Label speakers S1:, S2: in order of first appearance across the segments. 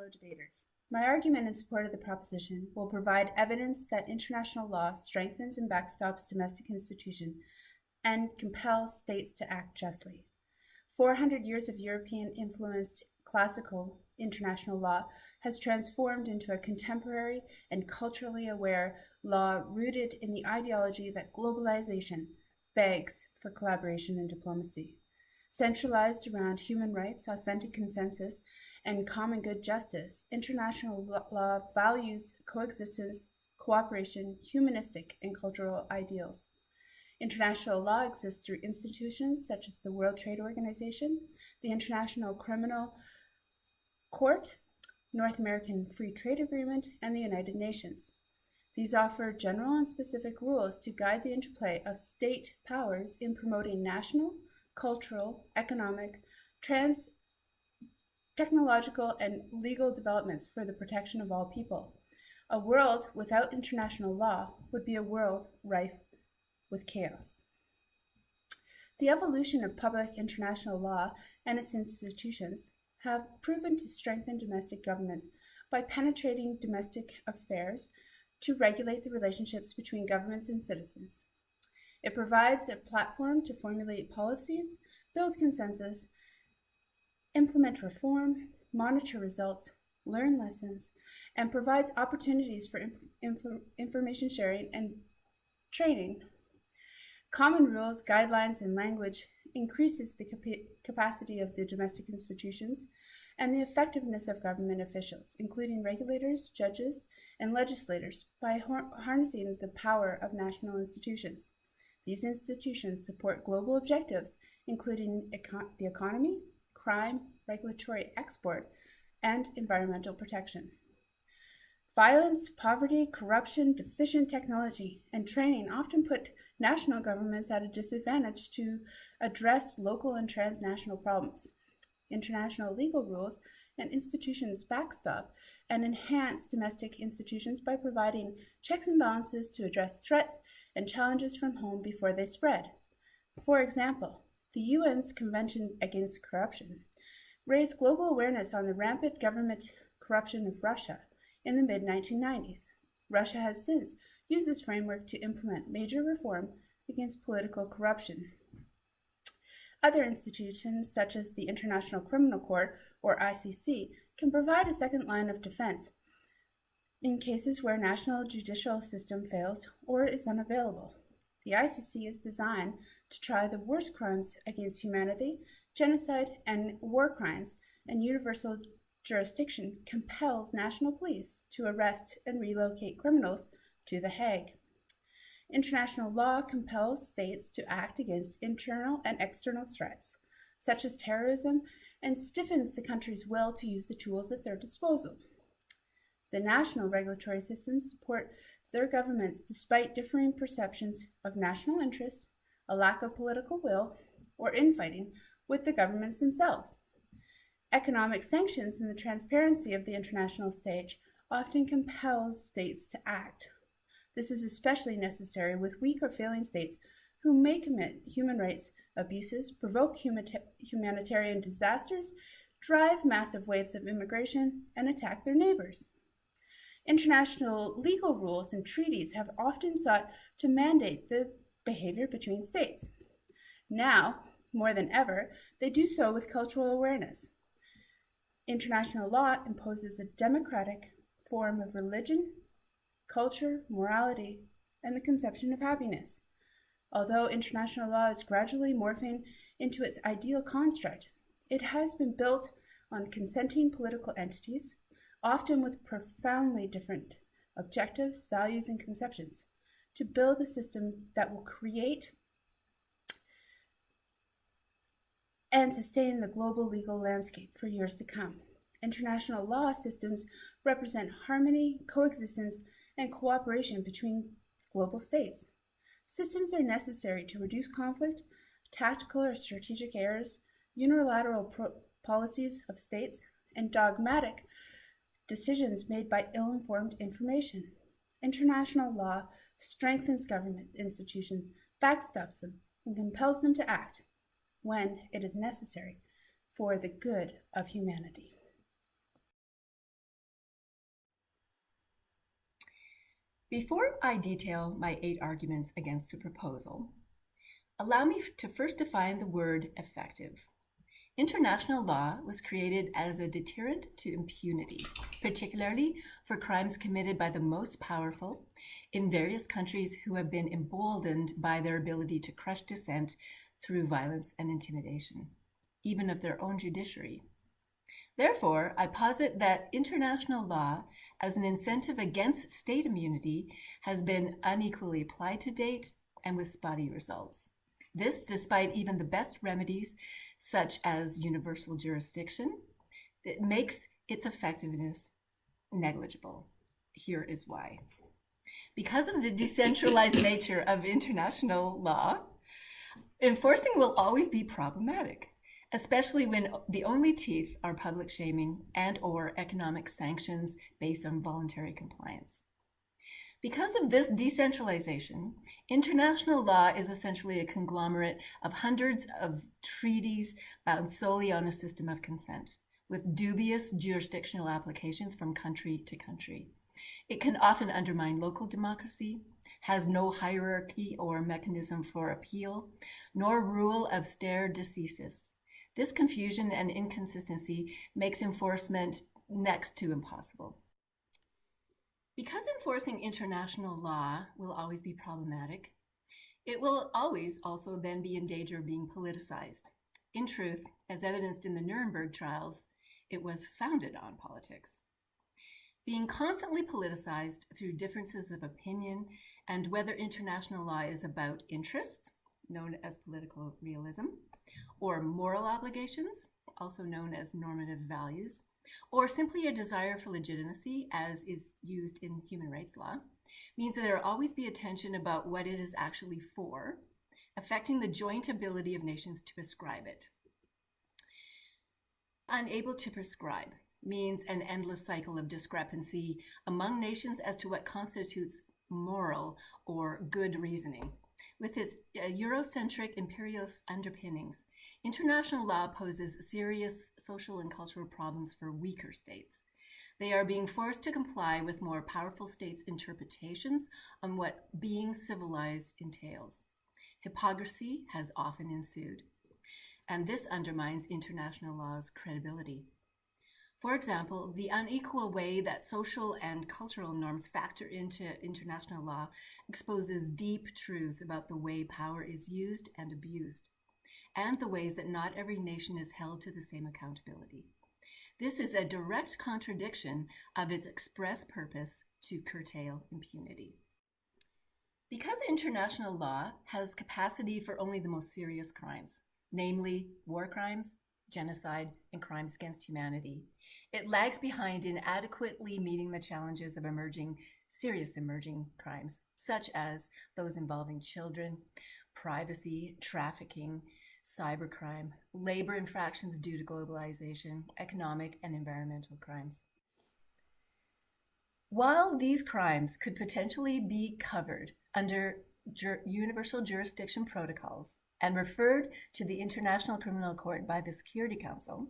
S1: fellow debaters. My argument in support of the proposition will provide evidence that international law strengthens and backstops domestic institutions and compels states to act justly. 400 years of European-influenced classical international law has transformed into a contemporary and culturally aware law rooted in the ideology that globalization begs for collaboration and diplomacy. Centralized around human rights, authentic consensus, and common good justice, international law values coexistence, cooperation, humanistic, and cultural ideals. International law exists through institutions such as the World Trade Organization, the International Criminal Court, North American Free Trade Agreement, and the United Nations. These offer general and specific rules to guide the interplay of state powers in promoting national, cultural, economic, technological, and legal developments for the protection of all people. A world without international law would be a world rife with chaos. The evolution of public international law and its institutions have proven to strengthen domestic governments by penetrating domestic affairs to regulate the relationships between governments and citizens. It provides a platform to formulate policies, build consensus, implement reform, monitor results, learn lessons, and provides opportunities for information sharing and training. Common rules, guidelines, and language increases the capacity of the domestic institutions and the effectiveness of government officials, including regulators, judges, and legislators, by harnessing the power of national institutions. These institutions support global objectives, including the economy, crime, regulatory export, and environmental protection. Violence, poverty, corruption, deficient technology, and training often put national governments at a disadvantage to address local and transnational problems. International legal rules and institutions backstop and enhance domestic institutions by providing checks and balances to address threats and challenges from home before they spread. For example, the UN's Convention Against Corruption raised global awareness on the rampant government corruption of Russia in the mid-1990s. Russia has since used this framework to implement major reform against political corruption. Other institutions, such as the International Criminal Court, or ICC, can provide a second line of defense in cases where national judicial system fails or is unavailable. The ICC is designed to try the worst crimes against humanity, genocide, and war crimes, and universal jurisdiction compels national police to arrest and relocate criminals to The Hague. International law compels states to act against internal and external threats, such as terrorism, and stiffens the country's will to use the tools at their disposal. The national regulatory systems support their governments despite differing perceptions of national interest, a lack of political will, or infighting with the governments themselves. Economic sanctions and the transparency of the international stage often compels states to act. This is especially necessary with weak or failing states who may commit human rights abuses, provoke humanitarian disasters, drive massive waves of immigration, and attack their neighbors. International legal rules and treaties have often sought to mandate the behavior between states. Now, more than ever, they do so with cultural awareness. International law imposes a democratic form of religion, culture, morality, and the conception of happiness. Although international law is gradually morphing into its ideal construct, it has been built on consenting political entities, often with profoundly different objectives, values, and conceptions, to build a system that will create and sustain the global legal landscape for years to come. International law systems represent harmony, coexistence, and cooperation between global states. Systems are necessary to reduce conflict, tactical or strategic errors, unilateral policies of states, and dogmatic decisions made by ill-informed information. International law strengthens government institutions, backstops them, and compels them to act when it is necessary for the good of humanity.
S2: Before I detail my 8 arguments against the proposal, allow me to first define the word effective. International law was created as a deterrent to impunity, particularly for crimes committed by the most powerful in various countries who have been emboldened by their ability to crush dissent through violence and intimidation, even of their own judiciary. Therefore, I posit that international law as an incentive against state immunity has been unequally applied to date and with spotty results. This, despite even the best remedies, such as universal jurisdiction, it makes its effectiveness negligible. Here is why. Because of the decentralized nature of international law, enforcing will always be problematic, especially when the only teeth are public shaming and/or economic sanctions based on voluntary compliance. Because of this decentralization, international law is essentially a conglomerate of hundreds of treaties bound solely on a system of consent, with dubious jurisdictional applications from country to country. It can often undermine local democracy, has no hierarchy or mechanism for appeal, nor rule of stare decisis. This confusion and inconsistency makes enforcement next to impossible. Because enforcing international law will always be problematic, it will always also then be in danger of being politicized. In truth, as evidenced in the Nuremberg trials, it was founded on politics. Being constantly politicized through differences of opinion and whether international law is about interest, known as political realism, or moral obligations, also known as normative values, or simply a desire for legitimacy, as is used in human rights law, means that there will always be a tension about what it is actually for, affecting the joint ability of nations to prescribe it. Unable to prescribe means an endless cycle of discrepancy among nations as to what constitutes moral or good reasoning. With its Eurocentric imperialist underpinnings, international law poses serious social and cultural problems for weaker states. They are being forced to comply with more powerful states' interpretations on what being civilized entails. Hypocrisy has often ensued, and this undermines international law's credibility. For example, the unequal way that social and cultural norms factor into international law exposes deep truths about the way power is used and abused, and the ways that not every nation is held to the same accountability. This is a direct contradiction of its express purpose to curtail impunity. Because international law has capacity for only the most serious crimes, namely war crimes, genocide, and crimes against humanity, it lags behind in adequately meeting the challenges of serious emerging crimes, such as those involving children, privacy, trafficking, cybercrime, labor infractions due to globalization, economic and environmental crimes. While these crimes could potentially be covered under universal jurisdiction protocols and referred to the International Criminal Court by the Security Council,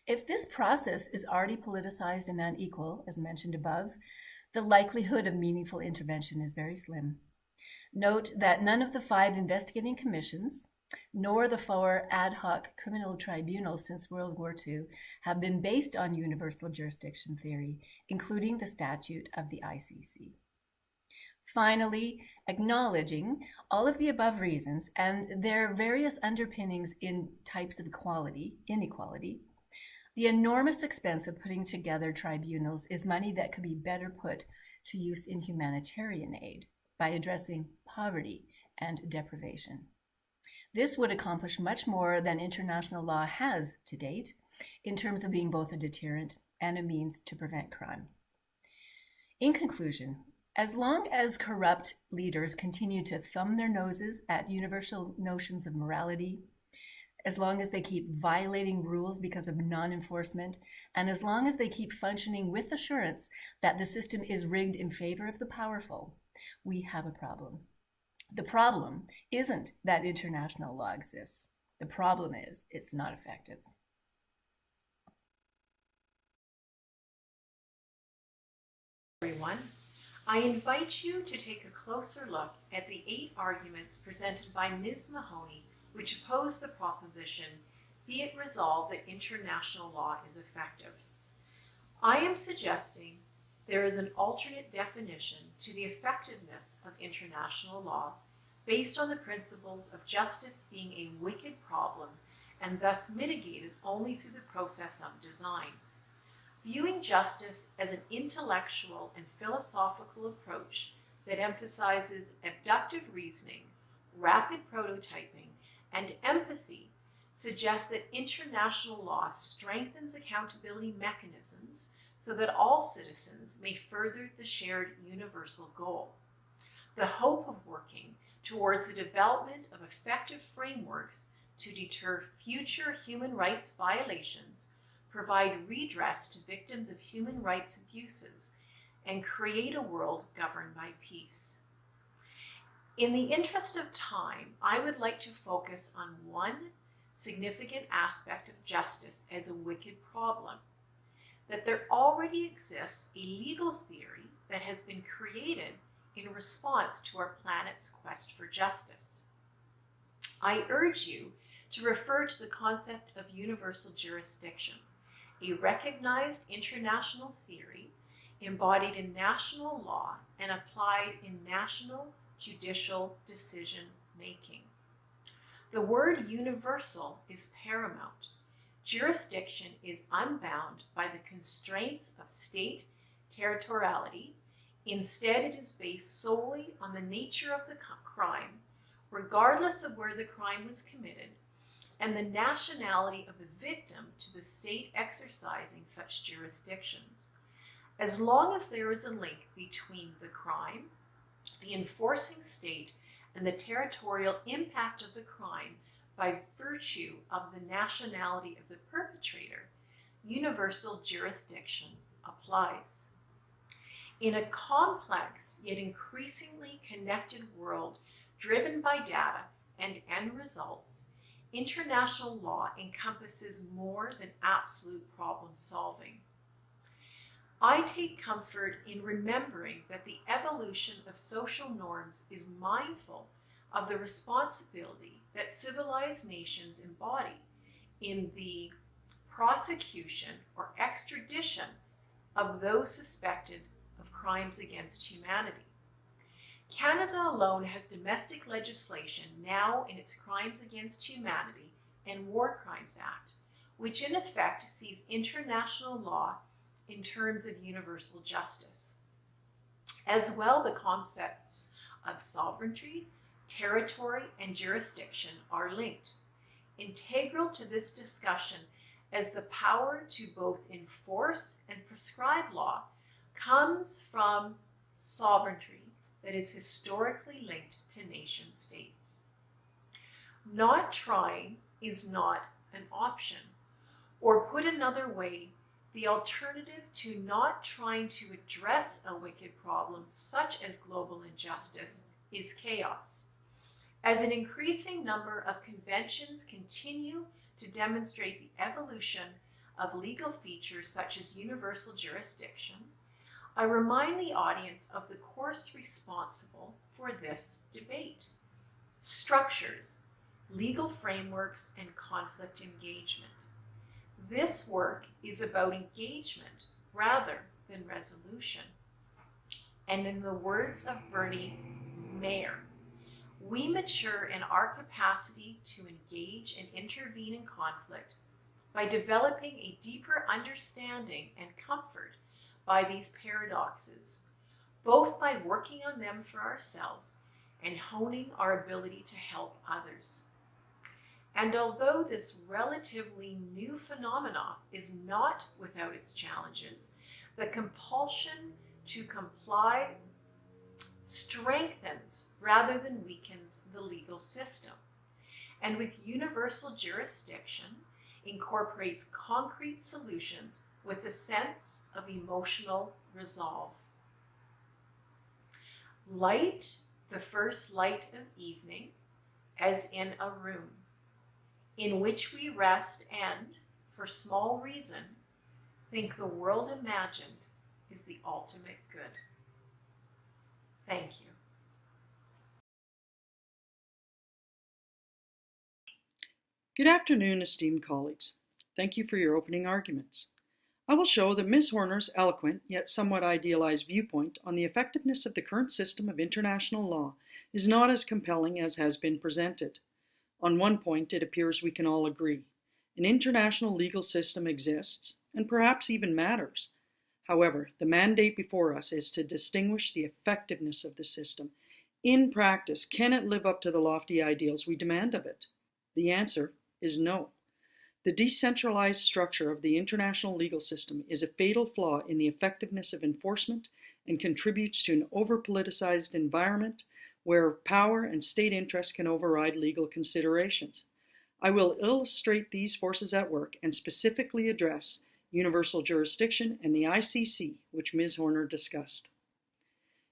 S2: if this process is already politicized and unequal, as mentioned above, the likelihood of meaningful intervention is very slim. Note that none of the 5 investigating commissions, nor the 4 ad hoc criminal tribunals since World War II have been based on universal jurisdiction theory, including the statute of the ICC. Finally, acknowledging all of the above reasons and their various underpinnings in types of inequality, the enormous expense of putting together tribunals is money that could be better put to use in humanitarian aid by addressing poverty and deprivation. This would accomplish much more than international law has to date in terms of being both a deterrent and a means to prevent crime. In conclusion, as long as corrupt leaders continue to thumb their noses at universal notions of morality, as long as they keep violating rules because of non-enforcement, and as long as they keep functioning with assurance that the system is rigged in favor of the powerful, we have a problem. The problem isn't that international law exists. The problem is it's not effective.
S3: Everyone. I invite you to take a closer look at the 8 arguments presented by Ms. Mahoney, which oppose the proposition, be it resolved that international law is effective. I am suggesting there is an alternate definition to the effectiveness of international law based on the principles of justice being a wicked problem and thus mitigated only through the process of design. Viewing justice as an intellectual and philosophical approach that emphasizes abductive reasoning, rapid prototyping, and empathy suggests that international law strengthens accountability mechanisms so that all citizens may further the shared universal goal. The hope of working towards the development of effective frameworks to deter future human rights violations, provide redress to victims of human rights abuses, and create a world governed by peace. In the interest of time, I would like to focus on one significant aspect of justice as a wicked problem, that there already exists a legal theory that has been created in response to our planet's quest for justice. I urge you to refer to the concept of universal jurisdiction, a recognized international theory embodied in national law and applied in national judicial decision making. The word universal is paramount. Jurisdiction is unbound by the constraints of state territoriality. Instead, it is based solely on the nature of the crime, regardless of where the crime was committed, and the nationality of the victim to the state exercising such jurisdictions. As long as there is a link between the crime, the enforcing state, and the territorial impact of the crime by virtue of the nationality of the perpetrator, universal jurisdiction applies. In a complex yet increasingly connected world driven by data and end results, international law encompasses more than absolute problem solving. I take comfort in remembering that the evolution of social norms is mindful of the responsibility that civilized nations embody in the prosecution or extradition of those suspected of crimes against humanity. Canada alone has domestic legislation now in its Crimes Against Humanity and War Crimes Act, which in effect sees international law in terms of universal justice. As well, the concepts of sovereignty, territory, and jurisdiction are linked. Integral to this discussion as the power to both enforce and prescribe law comes from sovereignty that is historically linked to nation states. Not trying is not an option, or put another way, the alternative to not trying to address a wicked problem such as global injustice is chaos. As an increasing number of conventions continue to demonstrate the evolution of legal features such as universal jurisdiction, I remind the audience of the course responsible for this debate: structures, legal frameworks, and conflict engagement. This work is about engagement rather than resolution. And in the words of Bernie Mayer, we mature in our capacity to engage and intervene in conflict by developing a deeper understanding and comfort by these paradoxes, both by working on them for ourselves and honing our ability to help others. And although this relatively new phenomenon is not without its challenges, the compulsion to comply strengthens rather than weakens the legal system, and with universal jurisdiction incorporates concrete solutions with a sense of emotional resolve. Light the first light of evening as in a room, in which we rest and, for small reason, think the world imagined is the ultimate good. Thank you.
S4: Good afternoon, esteemed colleagues. Thank you for your opening arguments. I will show that Ms. Horner's eloquent yet somewhat idealized viewpoint on the effectiveness of the current system of international law is not as compelling as has been presented. On one point, it appears we can all agree. An international legal system exists, and perhaps even matters. However, the mandate before us is to distinguish the effectiveness of the system. In practice, can it live up to the lofty ideals we demand of it? The answer is no. The decentralized structure of the international legal system is a fatal flaw in the effectiveness of enforcement and contributes to an over-politicized environment where power and state interest can override legal considerations. I will illustrate these forces at work and specifically address universal jurisdiction and the ICC, which Ms. Horner discussed.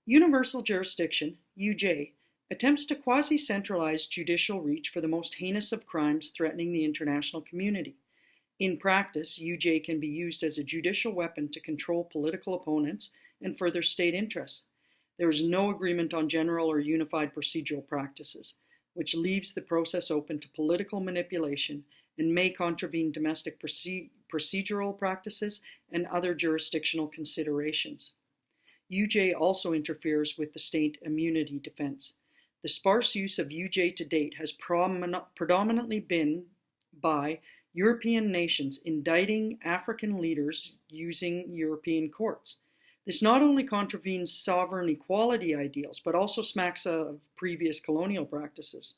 S4: Universal jurisdiction, UJ, attempts to quasi-centralize judicial reach for the most heinous of crimes threatening the international community. In practice, UJ can be used as a judicial weapon to control political opponents and further state interests. There is no agreement on general or unified procedural practices, which leaves the process open to political manipulation and may contravene domestic procedural practices and other jurisdictional considerations. UJ also interferes with the state immunity defense. The sparse use of UJ to date has predominantly been by European nations indicting African leaders using European courts. This not only contravenes sovereign equality ideals, but also smacks of previous colonial practices.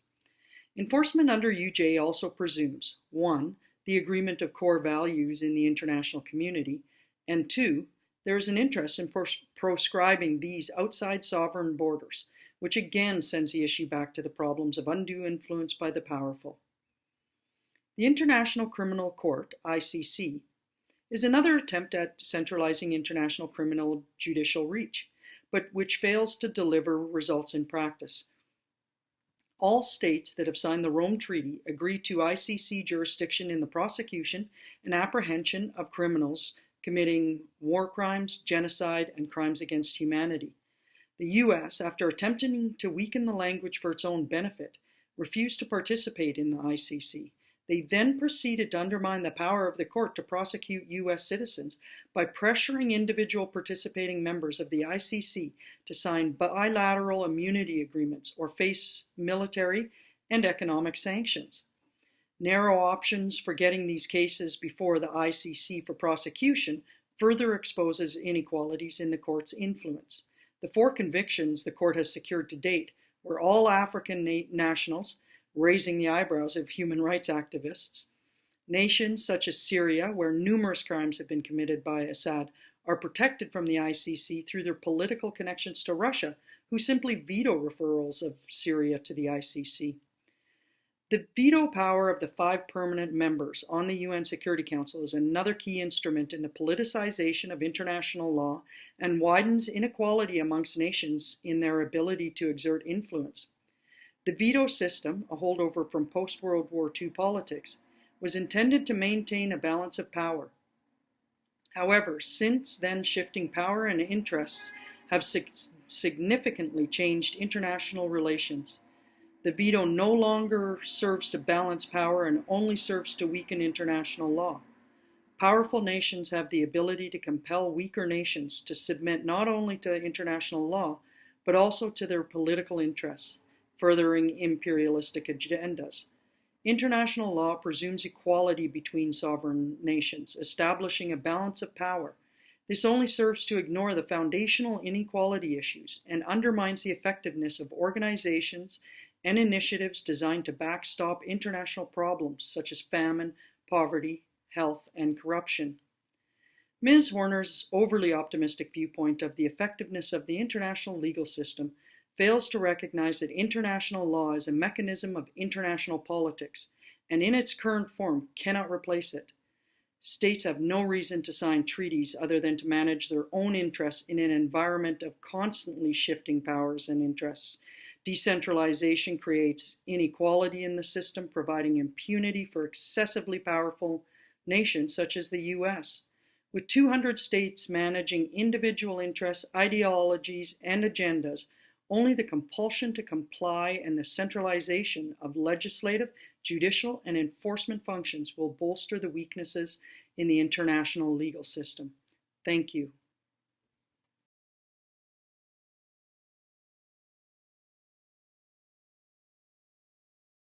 S4: Enforcement under UJ also presumes, 1, the agreement of core values in the international community, and 2, there is an interest in proscribing these outside sovereign borders, which again sends the issue back to the problems of undue influence by the powerful. The International Criminal Court, ICC, is another attempt at centralizing international criminal judicial reach, but which fails to deliver results in practice. All states that have signed the Rome Treaty agree to ICC jurisdiction in the prosecution and apprehension of criminals committing war crimes, genocide, and crimes against humanity. The U.S., after attempting to weaken the language for its own benefit, refused to participate in the ICC. They then proceeded to undermine the power of the court to prosecute U.S. citizens by pressuring individual participating members of the ICC to sign bilateral immunity agreements or face military and economic sanctions. Narrow options for getting these cases before the ICC for prosecution further exposes inequalities in the court's influence. The 4 convictions the court has secured to date were all African nationals, raising the eyebrows of human rights activists. Nations such as Syria, where numerous crimes have been committed by Assad, are protected from the ICC through their political connections to Russia, who simply veto referrals of Syria to the ICC. The veto power of the 5 permanent members on the UN Security Council is another key instrument in the politicization of international law and widens inequality amongst nations in their ability to exert influence. The veto system, a holdover from post-World War II politics, was intended to maintain a balance of power. However, since then, shifting power and interests have significantly changed international relations. The veto no longer serves to balance power and only serves to weaken international law. Powerful nations have the ability to compel weaker nations to submit not only to international law, but also to their political interests, furthering imperialistic agendas. International law presumes equality between sovereign nations, establishing a balance of power. This only serves to ignore the foundational inequality issues and undermines the effectiveness of organizations and initiatives designed to backstop international problems such as famine, poverty, health, and corruption. Ms. Horner's overly optimistic viewpoint of the effectiveness of the international legal system fails to recognize that international law is a mechanism of international politics, and in its current form cannot replace it. States have no reason to sign treaties other than to manage their own interests in an environment of constantly shifting powers and interests. Decentralization creates inequality in the system, providing impunity for excessively powerful nations such as the U.S. With 200 states managing individual interests, ideologies, and agendas, Only the compulsion to comply and the centralization of legislative, judicial, and enforcement functions will bolster the weaknesses in the international legal system. Thank you.